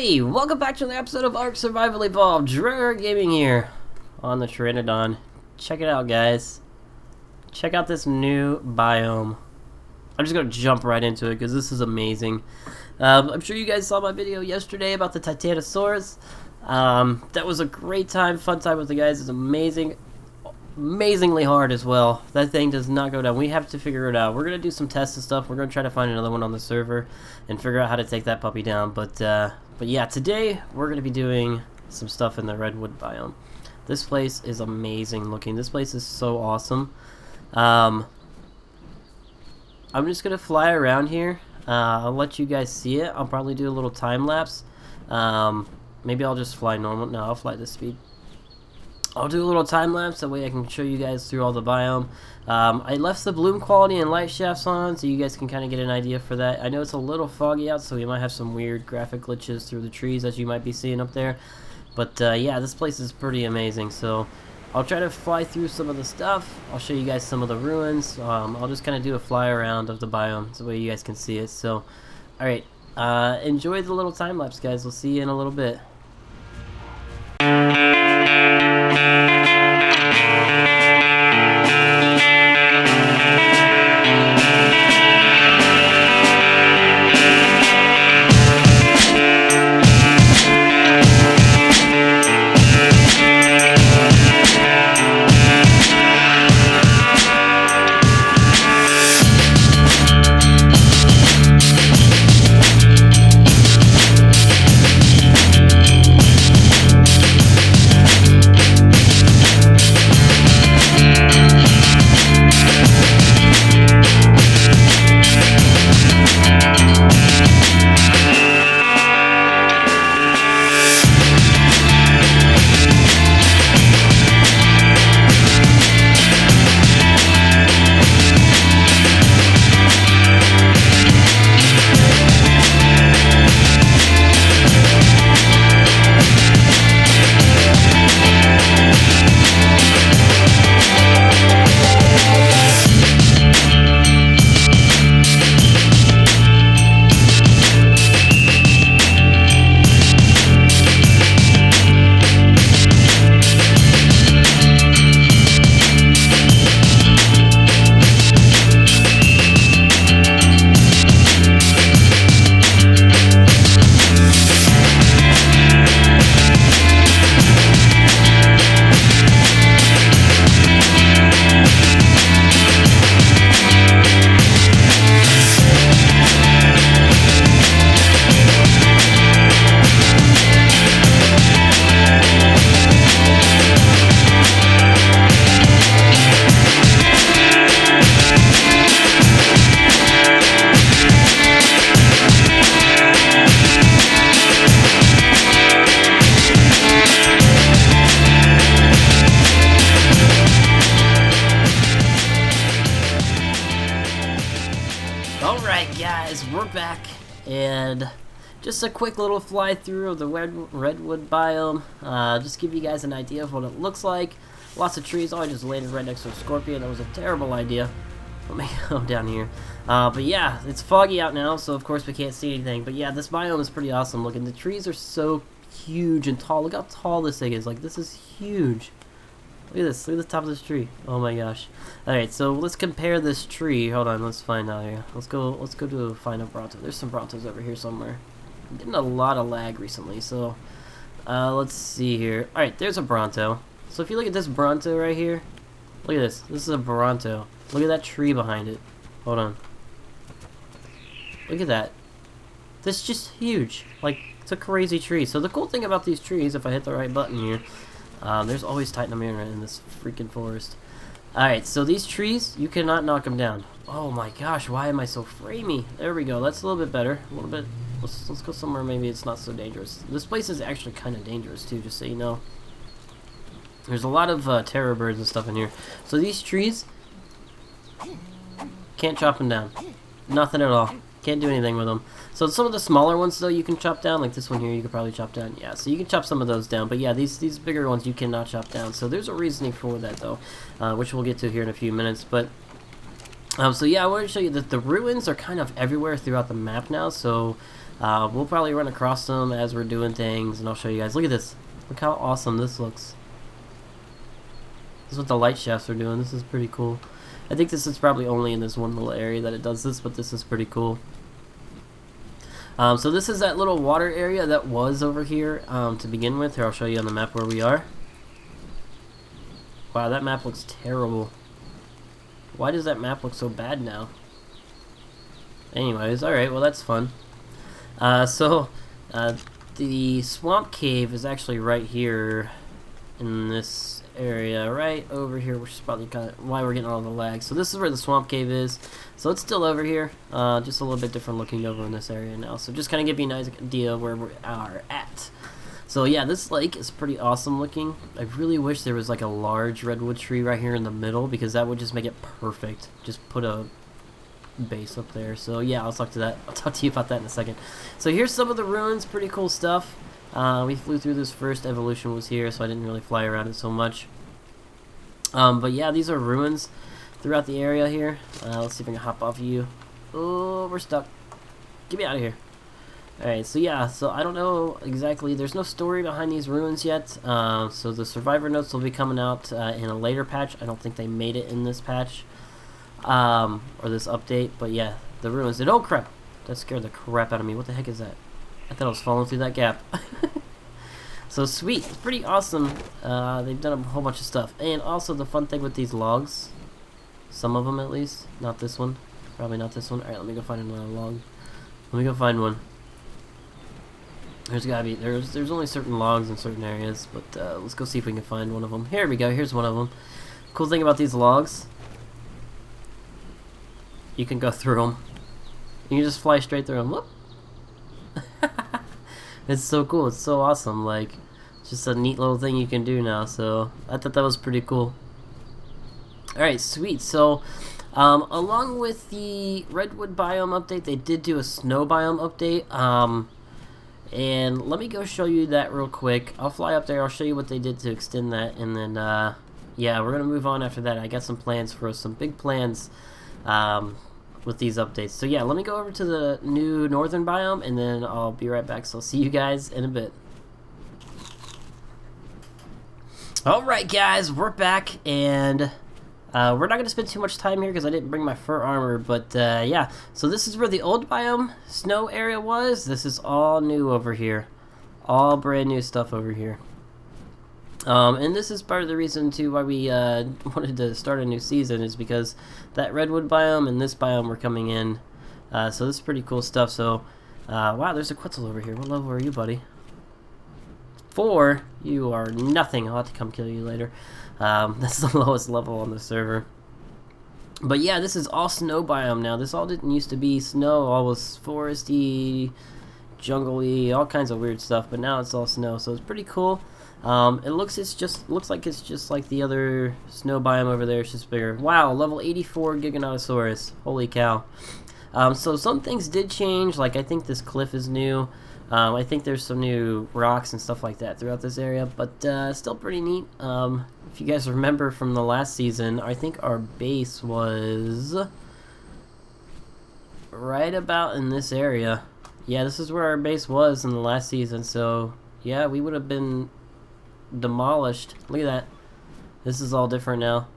everybody! Welcome back to another episode of Ark Survival Evolved. SebtheGamer Gaming here on the Trinidad. Check it out, guys. Check out this new biome. I'm just gonna jump right into it because this is amazing. I'm sure you guys saw my video yesterday about the Dinosaurs. That was a great time, fun time with the guys. It's amazing. Amazingly hard as well. That thing does not go down. We have to figure it out. We're gonna do some tests and stuff. We're gonna try to find another one on the server and figure out how to take that puppy down. But yeah, today we're gonna be doing some stuff in the Redwood biome. This place is amazing looking. This place is so awesome. I'm just gonna fly around here. I'll let you guys see it. I'll probably do a little time lapse. Maybe I'll just fly normal. No, I'll fly this speed. I'll do a little time lapse, that way I can show you guys through all the biome. I left the bloom quality and light shafts on, so you guys can kind of get an idea for that. I know it's a little foggy out, so we might have some weird graphic glitches through the trees as you might be seeing up there. But yeah, this place is pretty amazing, so I'll try to fly through some of the stuff. I'll show you guys some of the ruins. I'll just kind of do a fly around of the biome, so that way you guys can see it. So, alright, enjoy the little time lapse, guys. We'll see you in a little bit. Alright guys, we're back, and just a quick little fly through of the Redwood biome. Just give you guys an idea of what it looks like. Lots of trees. Oh, I just landed right next to a scorpion. That was a terrible idea. Let me go down here. But yeah, it's foggy out now, so of course we can't see anything. But yeah, this biome is pretty awesome looking. The trees are so huge and tall. Look how tall this thing is. Like, this is huge. Look at this. Look at the top of this tree. Oh my gosh. Alright, so let's compare this tree. Hold on, let's find out here. Let's go to find a Bronto. There's some Brontos over here somewhere. I'm getting a lot of lag recently, so let's see here. Alright, there's a Bronto. So if you look at this Bronto right here, look at this. This is a Bronto. Look at that tree behind it. Hold on. Look at that. This is just huge. Like, it's a crazy tree. So the cool thing about these trees, if I hit the right button here, there's always Titanium in this freaking forest. Alright, so these trees, you cannot knock them down. Oh my gosh, why am I so framey? There we go, that's a little bit better. A little bit. Let's go somewhere maybe it's not so dangerous. This place is actually kind of dangerous too, just so you know. There's a lot of terror birds and stuff in here. So these trees, can't chop them down. Nothing at all. Can't do anything with them. So some of the smaller ones, though, you can chop down. Like this one here, you could probably chop down. Yeah, so you can chop some of those down. But yeah, these bigger ones you cannot chop down. So there's a reasoning for that, though, which we'll get to here in a few minutes. But so yeah, I want to show you that the ruins are kind of everywhere throughout the map now. So We'll probably run across them as we're doing things, and I'll show you guys. Look at this. Look how awesome this looks. This is what the light shafts are doing. This is pretty cool. I think this is probably only in this one little area that it does this, but this is pretty cool. So this is that little water area that was over here to begin with. Here, I'll show you on the map where we are. Wow, that map looks terrible. Why does that map look so bad now? Anyways, alright, well that's fun. The swamp cave is actually right here in this area, right over here, which is probably kind of why we're getting all the lag. So this is where the swamp cave is. So it's still over here, just a little bit different looking over in this area now. So just kind of give you a nice idea of where we are at. So yeah, this lake is pretty awesome looking. I really wish there was like a large redwood tree right here in the middle, because that would just make it perfect. Just put a base up there. So yeah, I'll talk to you about that in a second. So here's some of the ruins, pretty cool stuff. We flew through this first. Evolution was here, so I didn't really fly around it so much. But yeah, these are ruins throughout the area here. Let's see if I can hop off of you. Oh, we're stuck. Get me out of here. Alright, so yeah, so I don't know exactly. There's no story behind these ruins yet. So the survivor notes will be coming out in a later patch. I don't think they made it in this patch. Or this update. But yeah, the ruins did. Oh crap! That scared the crap out of me. What the heck is that? I thought I was falling through that gap. So sweet, it's pretty awesome. They've done a whole bunch of stuff. And also the fun thing with these logs, some of them at least, not this one, probably not this one. Alright, let me go find another log. Let me go find one. There's gotta be, there's only certain logs in certain areas, but let's go see if we can find one of them. Here we go, here's one of them. Cool thing about these logs, you can go through them. You can just fly straight through them. Whoop. It's so cool. It's so awesome. Like, it's just a neat little thing you can do now. So I thought that was pretty cool. Alright, sweet. So along with the Redwood biome update, they did do a snow biome update. And let me go show you that real quick. I'll fly up there. I'll show you what they did to extend that. And then, yeah, we're going to move on after that. I got some plans for us. Some big plans with these updates. So yeah, let me go over to the new northern biome, and then I'll be right back. So I'll see you guys in a bit. Alright guys, we're back, and we're not going to spend too much time here because I didn't bring my fur armor, but yeah, so this is where the old biome snow area was. This is all new over here. All brand new stuff over here. And this is part of the reason too why we wanted to start a new season, is because that redwood biome and this biome were coming in. So this is pretty cool stuff. So wow, there's a Quetzal over here. What level are you, buddy? 4. You are nothing. I'll have to come kill you later. That's the lowest level on the server. But yeah, this is all snow biome now. This all didn't used to be snow. All was foresty, jungly, all kinds of weird stuff. But now it's all snow, so it's pretty cool. It looks like it's just like the other snow biome over there. It's just bigger. Wow, level 84 Giganotosaurus. Holy cow. So some things did change. Like I think this cliff is new. I think there's some new rocks and stuff like that throughout this area, but still pretty neat. If you guys remember from the last season, I think our base was right about in this area. Yeah, this is where our base was in the last season. So yeah, we would have been demolished. Look at that. This is all different now.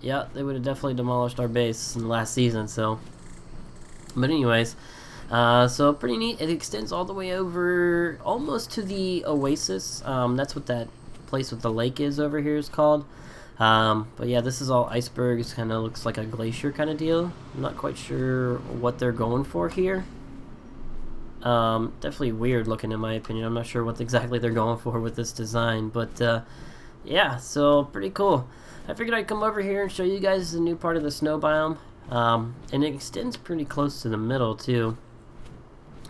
Yeah, they would have definitely demolished our base in the last season. So, but anyways, so pretty neat. It extends all the way over almost to the oasis. That's what that place with the lake is over here is called. But yeah, this is all icebergs. Kind of looks like a glacier kind of deal. I'm not quite sure what they're going for here. Definitely weird looking in my opinion. I'm not sure what exactly they're going for with this design, but yeah, so pretty cool. I figured I'd come over here and show you guys the new part of the snow biome, and it extends pretty close to the middle too.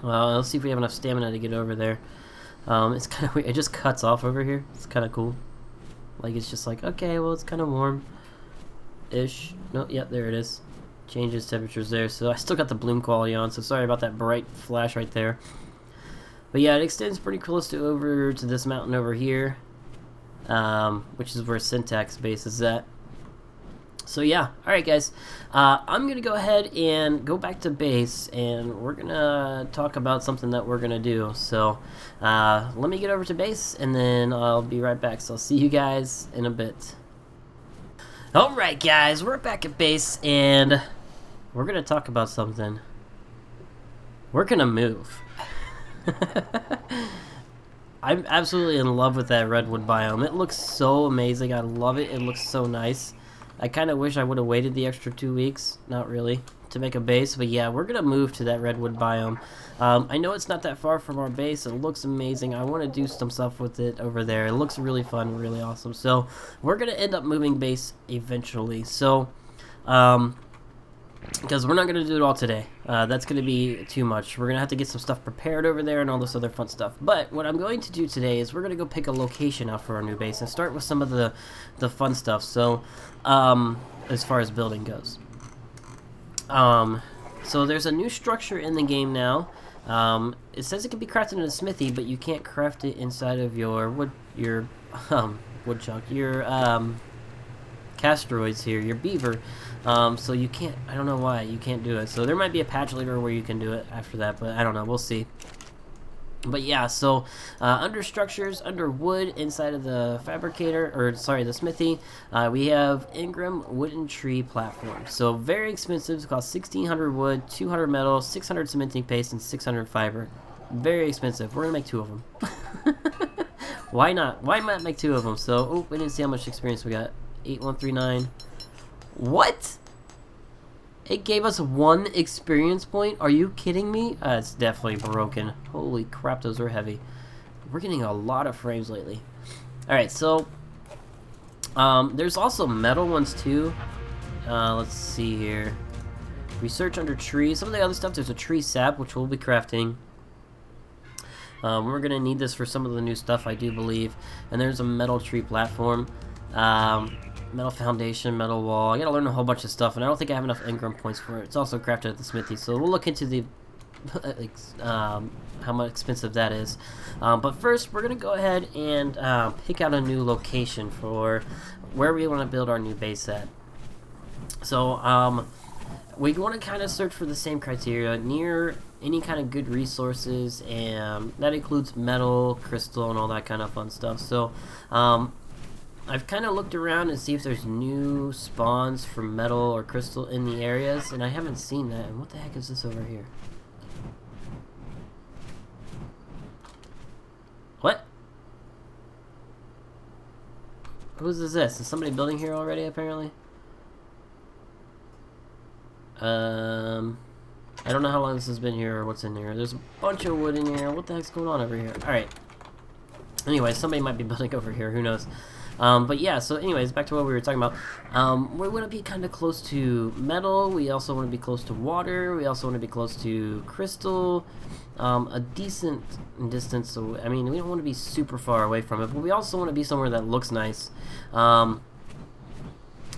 Let's see if we have enough stamina to get over there. It's kind of weird. It just cuts off over here. It's kind of cool. Like it's just like, okay, well it's kind of warm-ish. No, yeah, there it is. Changes temperatures there, so I still got the bloom quality on, so sorry about that bright flash right there. But yeah, it extends pretty close to over to this mountain over here, which is where Syntac's base is at. So yeah, alright guys, I'm going to go ahead and go back to base, and we're going to talk about something that we're going to do. So let me get over to base, and then I'll be right back. So I'll see you guys in a bit. Alright guys, we're back at base, and we're going to talk about something. We're going to move. I'm absolutely in love with that Redwood biome. It looks so amazing. I love it. It looks so nice. I kind of wish I would have waited the extra 2 weeks, not really, to make a base, but yeah, we're going to move to that Redwood biome. I know it's not that far from our base. It looks amazing. I want to do some stuff with it over there. It looks really fun, really awesome. So we're going to end up moving base eventually. So, because we're not going to do it all today. That's going to be too much. We're going to have to get some stuff prepared over there and all this other fun stuff. But what I'm going to do today is we're going to go pick a location out for our new base and start with some of the fun stuff. So, as far as building goes. So there's a new structure in the game now. It says it can be crafted in a smithy, but you can't craft it inside of your woodchuck, your castroids here, your beaver. So you can't, I don't know why you can't do it. So there might be a patch later where you can do it after that, but I don't know, we'll see. But yeah, so under structures, under wood, inside of the fabricator, or sorry, the smithy, we have Ingram wooden tree platform. So very expensive. It costs 1,600 wood, 200 metal, 600 cementing paste, and 600 fiber. Very expensive. We're gonna make 2 of them. Why not? Why not make 2 of them? So, oh, we didn't see how much experience we got. 8139. What? It gave us 1 experience point? Are you kidding me? It's definitely broken. Holy crap, those are heavy. We're getting a lot of frames lately. Alright, so there's also metal ones too. Let's see here. Research under trees. Some of the other stuff, there's a tree sap, which we'll be crafting. We're going to need this for some of the new stuff, I do believe. And there's a metal tree platform. Metal foundation, metal wall. I gotta learn a whole bunch of stuff, and I don't think I have enough Ingram points for it. It's also crafted at the smithy, so we'll look into the how much expensive that is. But first, we're gonna go ahead and pick out a new location for where we want to build our new base at. So we want to kind of search for the same criteria near any kind of good resources, and that includes metal, crystal, and all that kind of fun stuff. So I've kind of looked around and see if there's new spawns for metal or crystal in the areas, and I haven't seen that. And what the heck is this over here? What? Whose is this? Is somebody building here already, apparently? I don't know how long this has been here or what's in here. There's a bunch of wood in here. What the heck's going on over here? Alright. Anyway, somebody might be building over here. Who knows? But yeah, so anyways, back to what we were talking about. We want to be kind of close to metal. We also want to be close to water. We also want to be close to crystal. A decent distance. So, I mean, we don't want to be super far away from it, but we also want to be somewhere that looks nice.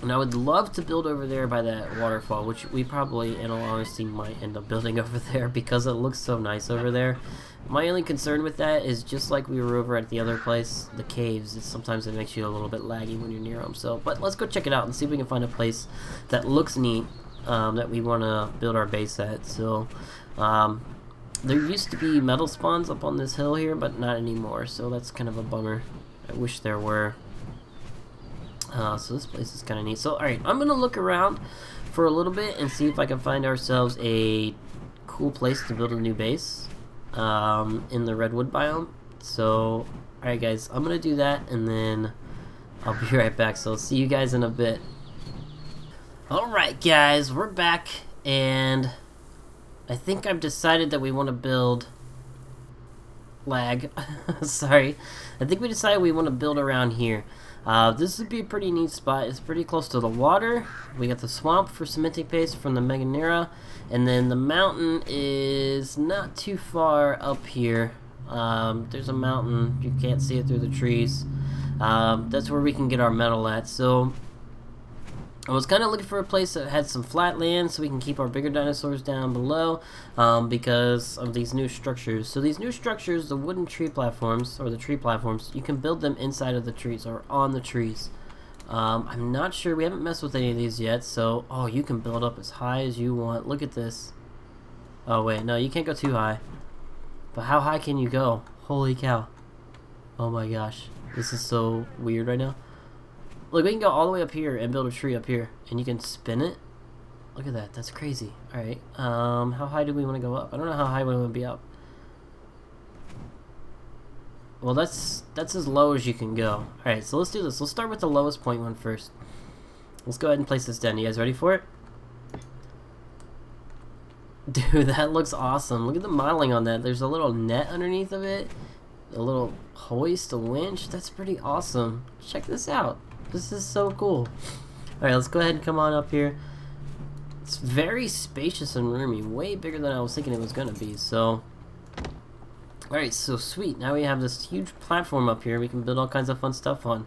And I would love to build over there by that waterfall, which we probably, in all honesty, might end up building over there because it looks so nice over there. My only concern with that is just like we were over at the other place, the caves. Sometimes it makes you a little bit laggy when you're near them. So, but let's go check it out and see if we can find a place that looks neat, that we want to build our base at. So, there used to be metal spawns up on this hill here, but not anymore. So that's kind of a bummer. I wish there were. So this place is kind of neat. So, alright, I'm going to look around for a little bit and see if I can find ourselves a cool place to build a new base in the Redwood biome. So, alright guys, I'm going to do that and then I'll be right back. So, I'll see you guys in a bit. Alright guys, we're back and I think I've decided that we want to build... Lag. Sorry. I think we decided we want to build around here. This would be a pretty neat spot. It's pretty close to the water. We got the swamp for cementing paste from the Meganera, and then the mountain is not too far up here. There's a mountain. You can't see it through the trees. That's where we can get our metal at. So I was kind of looking for a place that had some flat land so we can keep our bigger dinosaurs down below, because of these new structures. So these new structures, the wooden tree platforms, or the tree platforms, you can build them inside of the trees or on the trees. I'm not sure. We haven't messed with any of these yet. So, oh, you can build up as high as you want. Look at this. Oh, wait. No, you can't go too high. But how high can you go? Holy cow. Oh my gosh. This is so weird right now. Look, we can go all the way up here and build a tree up here. And you can spin it. Look at that. That's crazy. Alright. How high do we want to go up? I don't know how high we want to be up. Well, that's as low as you can go. Alright, so let's do this. Let's start with the lowest point one first. Let's go ahead and place this down. You guys ready for it? Dude, that looks awesome. Look at the modeling on that. There's a little net underneath of it. A little hoist, a winch. That's pretty awesome. Check this out. This is so cool. Alright, let's go ahead and come on up here. It's very spacious and roomy. Way bigger than I was thinking it was going to be. So, alright, so sweet. Now we have this huge platform up here we can build all kinds of fun stuff on.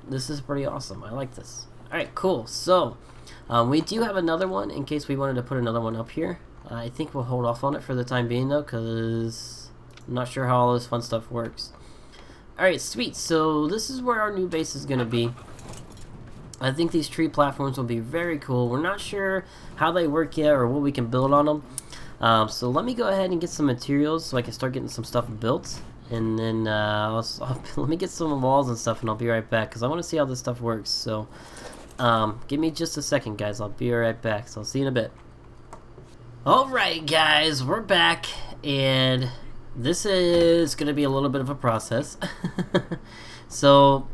This is pretty awesome. I like this. Alright, cool. So, we do have another one in case we wanted to put another one up here. I think we'll hold off on it for the time being though, because I'm not sure how all this fun stuff works. Alright, sweet. So this is where our new base is going to be. I think these tree platforms will be very cool. We're not sure how they work yet or what we can build on them. So let me go ahead and get some materials so I can start getting some stuff built. And then let me get some walls and stuff and I'll be right back because I want to see how this stuff works. So give me just a second, guys. I'll be right back. So I'll see you in a bit. Alright, guys. We're back. And this is going to be a little bit of a process. So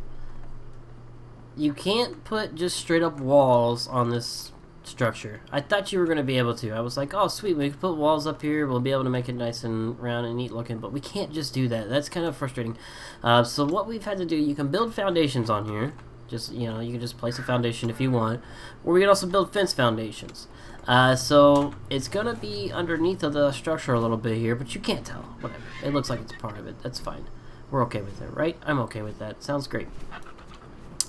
you can't put just straight up walls on this structure. I thought you were going to be able to. I was like, oh sweet, we can put walls up here, we'll be able to make it nice and round and neat looking, but we can't just do that. That's kind of frustrating. So what we've had to do, you can build foundations on here. Just, you know, you can just place a foundation if you want, or we can also build fence foundations. So it's going to be underneath of the structure a little bit here, but you can't tell. Whatever. It looks like it's part of it. That's fine. We're okay with it, right? I'm okay with that. Sounds great.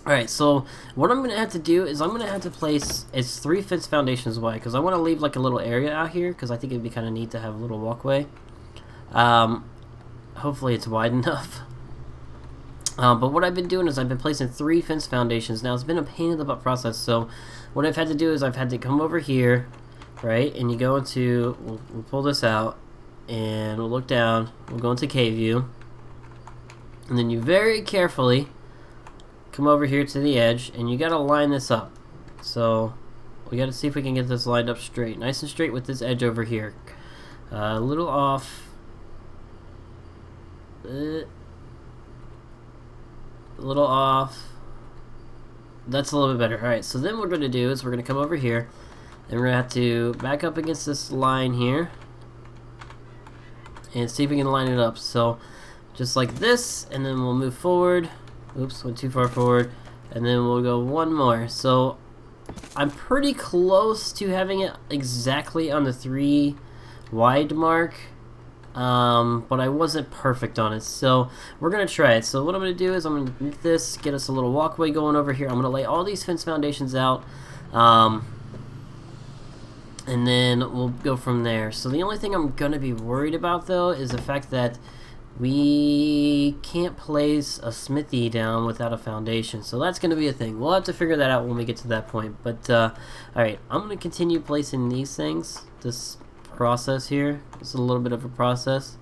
Alright, so what I'm going to have to do is I'm going to have to place, it's 3 fence foundations wide, because I want to leave like a little area out here, because I think it'd be kind of neat to have a little walkway. Hopefully it's wide enough. But what I've been doing is I've been placing 3 fence foundations. Now it's been a pain in the butt process, so what I've had to do is I've had to come over here, right, and you go into, we'll pull this out, and we'll look down, we'll go into cave view, and then you very carefully come over here to the edge, and you gotta line this up. So we gotta see if we can get this lined up straight, nice and straight with this edge over here. A little off. A little off. That's a little bit better. Alright, so then what we're gonna do is we're gonna come over here, and we're gonna have to back up against this line here, and see if we can line it up. So just like this, and then we'll move forward. Oops, went too far forward. And then we'll go one more. So I'm pretty close to having it exactly on the 3 wide mark. But I wasn't perfect on it. So we're going to try it. So what I'm going to do is I'm going to make this, get us a little walkway going over here. I'm going to lay all these fence foundations out. And then we'll go from there. So the only thing I'm going to be worried about though is the fact that we can't place a smithy down without a foundation, so that's going to be a thing. We'll have to figure that out when we get to that point. But alright, I'm going to continue placing these things, this process here. It's a little bit of a process,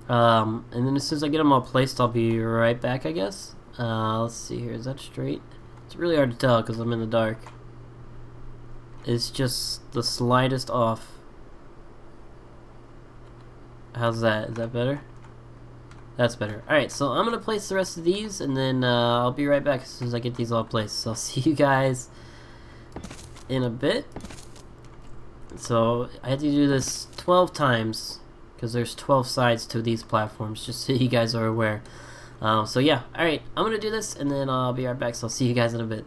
and then as soon as I get them all placed, I'll be right back, I guess. Let's see here, is that straight? It's really hard to tell because I'm in the dark. It's just the slightest off. How's that? Is that better? That's better. Alright, so I'm going to place the rest of these, and then I'll be right back as soon as I get these all placed. So I'll see you guys in a bit. So I had to do this 12 times, because there's 12 sides to these platforms, just so you guys are aware. So yeah, alright, I'm going to do this, and then I'll be right back, so I'll see you guys in a bit.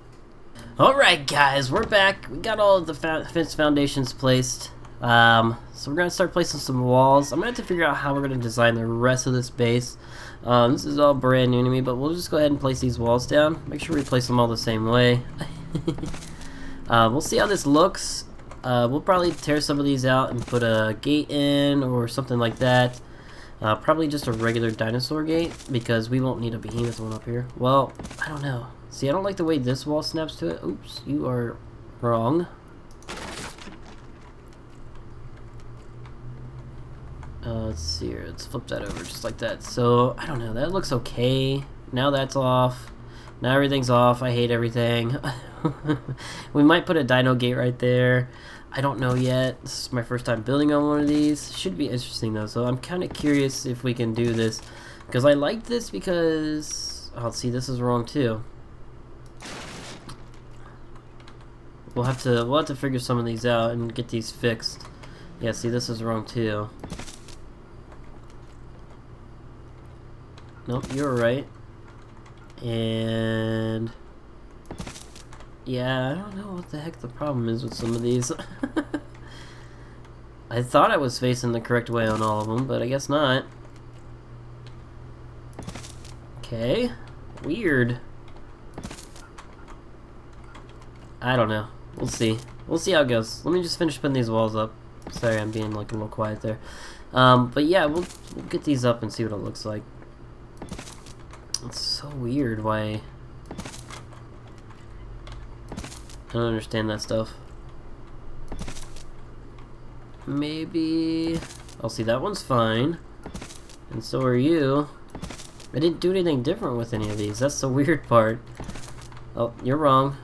Alright guys, we're back. We got all of the fence foundations placed. So we're going to start placing some walls. I'm going to have to figure out how we're going to design the rest of this base. This is all brand new to me, but we'll just go ahead and place these walls down. Make sure we place them all the same way. We'll see how this looks. We'll probably tear some of these out and put a gate in or something like that. Probably just a regular dinosaur gate, because we won't need a behemoth one up here. Well, I don't know. See, I don't like the way this wall snaps to it. Oops, you are wrong. Let's see here. Let's flip that over just like that. So, I don't know. That looks okay. Now that's off. Now everything's off. I hate everything. We might put a dino gate right there. I don't know yet. This is my first time building on one of these. Should be interesting though. So I'm kind of curious if we can do this. Because I like this because... Oh, see, this is wrong too. We'll have to figure some of these out and get these fixed. Yeah, see, this is wrong too. Nope, you're right. And yeah, I don't know what the heck the problem is with some of these. I thought I was facing the correct way on all of them, but I guess not. Okay, weird. I don't know. We'll see. We'll see how it goes. Let me just finish putting these walls up. Sorry, I'm being like a little quiet there. But yeah, we'll get these up and see what it looks like. It's so weird why... I don't understand that stuff. Maybe... I'll see, that one's fine. And so are you. I didn't do anything different with any of these. That's the weird part. Oh, you're wrong.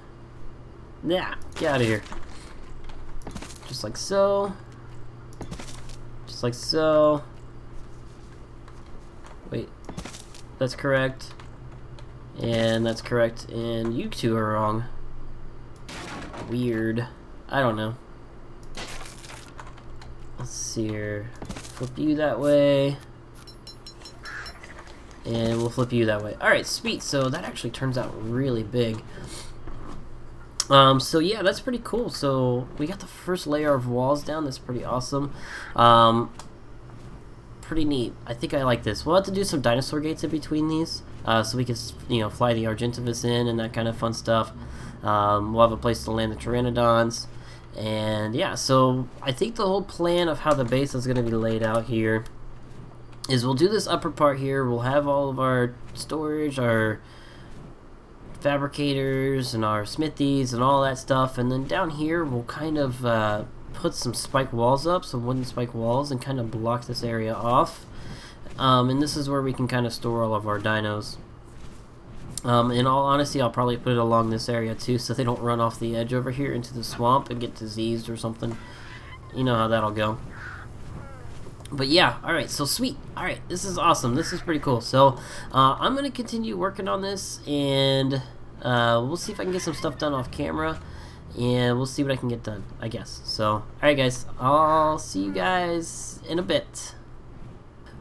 Nah, get out of here. Just like so. Just like so. Wait. That's correct. And that's correct. And you two are wrong. Weird. I don't know. Let's see here. Flip you that way. And we'll flip you that way. Alright, sweet. So that actually turns out really big. So yeah, that's pretty cool. So we got the first layer of walls down. That's pretty awesome. Pretty neat. I think I like this. We'll have to do some dinosaur gates in between these, so we can, you know, fly the Argentavis in and that kind of fun stuff. We'll have a place to land the Pteranodons, and yeah. So I think the whole plan of how the base is going to be laid out here is we'll do this upper part here. We'll have all of our storage, our fabricators, and our smithies, and all that stuff, and then down here we'll kind of put some spike walls up, some wooden spike walls, and kind of block this area off. And this is where we can kind of store all of our dinos. In all honesty, I'll probably put it along this area too, so they don't run off the edge over here into the swamp and get diseased or something. You know how that'll go. But yeah, alright, so sweet. Alright, this is awesome. This is pretty cool. So, I'm going to continue working on this, and we'll see if I can get some stuff done off camera. And we'll see what I can get done, I guess. So, alright guys, I'll see you guys in a bit.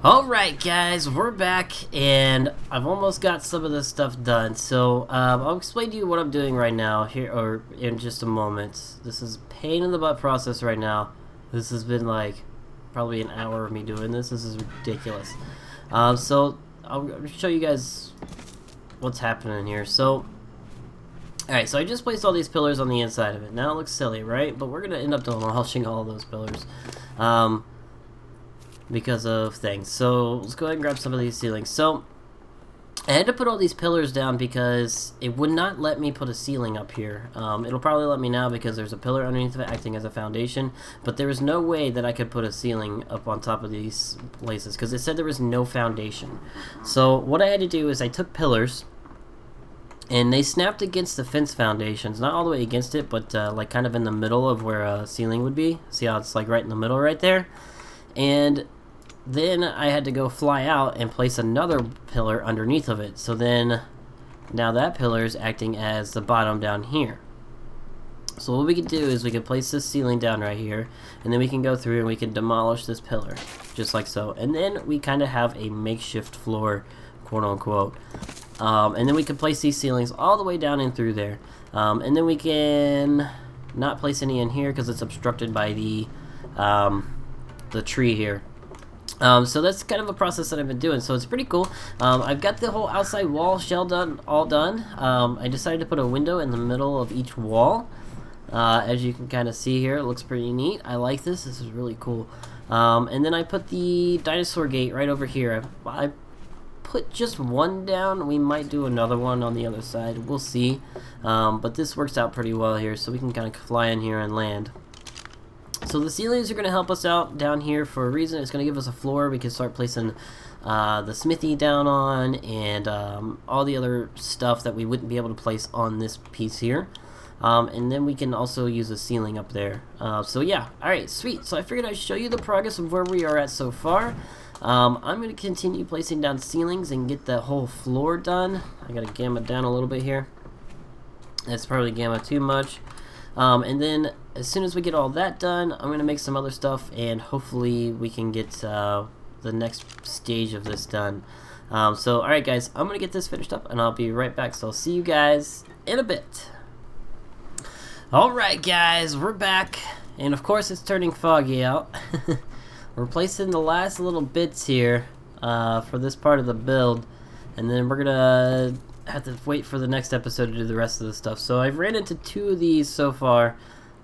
Alright guys, we're back, and I've almost got some of this stuff done. So, I'll explain to you what I'm doing right now, here, or in just a moment. This is a pain in the butt process right now. This has been like, probably an hour of me doing this. This is ridiculous. So, I'll show you guys what's happening here. So, alright, so I just placed all these pillars on the inside of it. Now it looks silly, right? But we're going to end up demolishing all of those pillars. Because of things. So, let's go ahead and grab some of these ceilings. So, I had to put all these pillars down because it would not let me put a ceiling up here. It'll probably let me now because there's a pillar underneath of it acting as a foundation. But there was no way that I could put a ceiling up on top of these places because it said there was no foundation. So, what I had to do is I took pillars, and they snapped against the fence foundations, not all the way against it, but like kind of in the middle of where a ceiling would be. See how it's like right in the middle right there? And then I had to go fly out and place another pillar underneath of it. So then, now that pillar is acting as the bottom down here. So what we could do is we could place this ceiling down right here, and then we can go through and we can demolish this pillar, just like so. And then we kind of have a makeshift floor, quote unquote. And then we can place these ceilings all the way down in through there. And then we can not place any in here because it's obstructed by the tree here. So that's kind of a process that I've been doing, so it's pretty cool. I've got the whole outside wall shell all done. I decided to put a window in the middle of each wall. As you can kind of see here, it looks pretty neat. I like this. This is really cool. And then I put the dinosaur gate right over here. I put just one down. We might do another one on the other side. We'll see. But this works out pretty well here, so we can kind of fly in here and land. So the ceilings are going to help us out down here for a reason. It's going to give us a floor we can start placing the smithy down on, and all the other stuff that we wouldn't be able to place on this piece here. And then we can also use a ceiling up there. So yeah, alright, sweet. So I figured I'd show you the progress of where we are at so far. I'm going to continue placing down ceilings and get the whole floor done. I got to gamma down a little bit here. That's probably gamma too much. And then as soon as we get all that done, I'm going to make some other stuff, and hopefully we can get the next stage of this done. So alright guys, I'm going to get this finished up and I'll be right back. So I'll see you guys in a bit. Alright guys, we're back, and of course it's turning foggy out. We're placing the last little bits here for this part of the build, and then we're gonna have to wait for the next episode to do the rest of the stuff. So I've ran into 2 of these so far.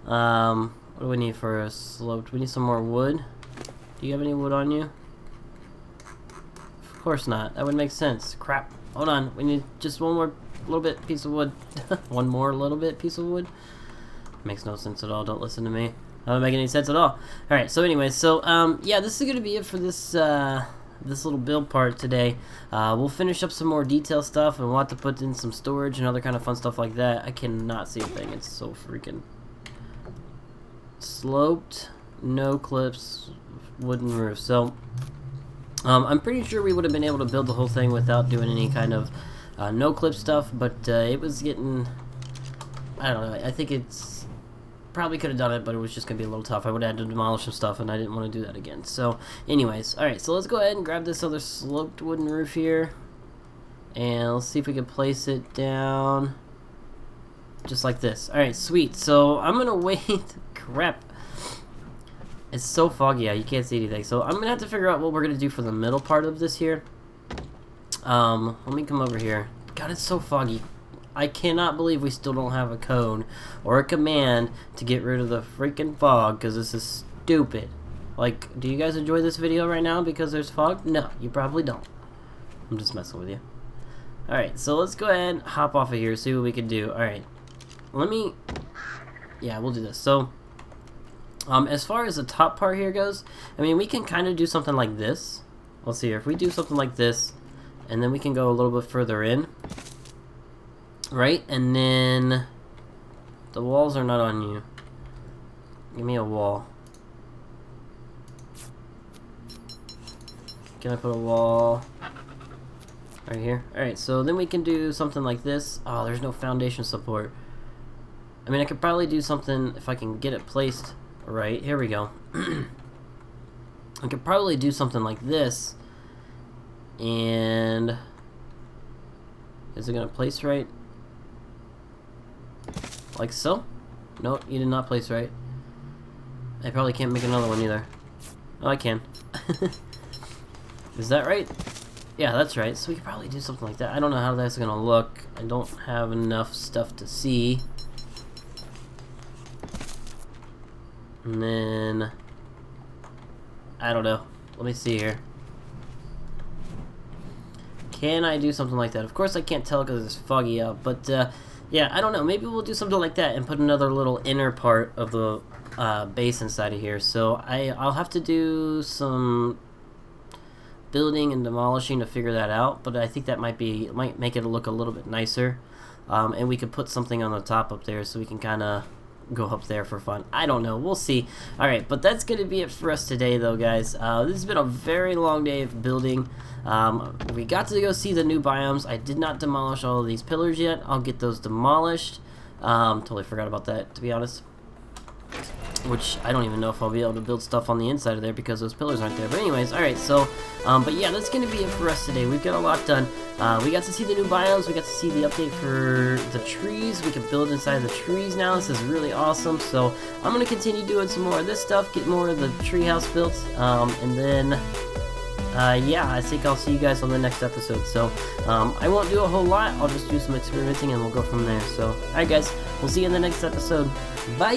What do we need for a slope? Do we need some more wood? Do you have any wood on you? Of course not. That would make sense. Crap. Hold on. We need just one more little bit piece of wood. One more little bit piece of wood. Makes no sense at all. Don't listen to me. That doesn't make any sense at all. Alright, so anyways, so yeah, this is gonna be it for this this little build part today. We'll finish up some more detail stuff, and we'll have to put in some storage and other kind of fun stuff like that. I cannot see a thing. It's so freaking sloped, no clips, wooden roof. So I'm pretty sure we would have been able to build the whole thing without doing any kind of no clip stuff, but it was getting, I don't know, I think it's probably could have done it, but it was just gonna be a little tough. I would have had to demolish some stuff, and I didn't want to do that again. So anyways, alright, so let's go ahead and grab this other sloped wooden roof here, and let's see if we can place it down just like this. Alright, sweet. So I'm gonna wait. Crap, it's so foggy out, you can't see anything. So I'm gonna have to figure out what we're gonna do for the middle part of this here. Let me come over here. God, it's so foggy. I cannot believe we still don't have a code or a command to get rid of the freaking fog, because this is stupid. Like, do you guys enjoy this video right now because there's fog? No, you probably don't. I'm just messing with you. Alright, so let's go ahead and hop off of here, see what we can do. Alright, let me... yeah, we'll do this. So, as far as the top part here goes, I mean, we can kind of do something like this. Let's see here. If we do something like this, and then we can go a little bit further in. Right, and then the walls are not on you. Give me a wall. Can I put a wall right here? Alright, so then we can do something like this. Oh, there's no foundation support. I mean, I could probably do something if I can get it placed right. Here we go. I could probably do something like this. And is it going to place right? Like so? Nope, you did not place right. I probably can't make another one either. Oh, I can. Is that right? Yeah, that's right. So we could probably do something like that. I don't know how that's gonna look. I don't have enough stuff to see. And then... I don't know. Let me see here. Can I do something like that? Of course I can't tell because it's foggy out, but yeah, I don't know. Maybe we'll do something like that and put another little inner part of the base inside of here. So I'll have to do some building and demolishing to figure that out, but I think that might make it look a little bit nicer. And we could put something on the top up there so we can kind of go up there for fun. I don't know. We'll see. Alright, but that's going to be it for us today, though, guys. This has been a very long day of building. We got to go see the new biomes. I did not demolish all of these pillars yet. I'll get those demolished. Totally forgot about that, to be honest. Which I don't even know if I'll be able to build stuff on the inside of there because those pillars aren't there. But anyways, alright, so, but yeah, that's going to be it for us today. We've got a lot done. We got to see the new biomes. We got to see the update for the trees. We can build inside the trees now. This is really awesome. So I'm going to continue doing some more of this stuff, get more of the treehouse built, and then... yeah, I think I'll see you guys on the next episode. So, I won't do a whole lot. I'll just do some experimenting and we'll go from there. So, alright guys, we'll see you in the next episode. Bye!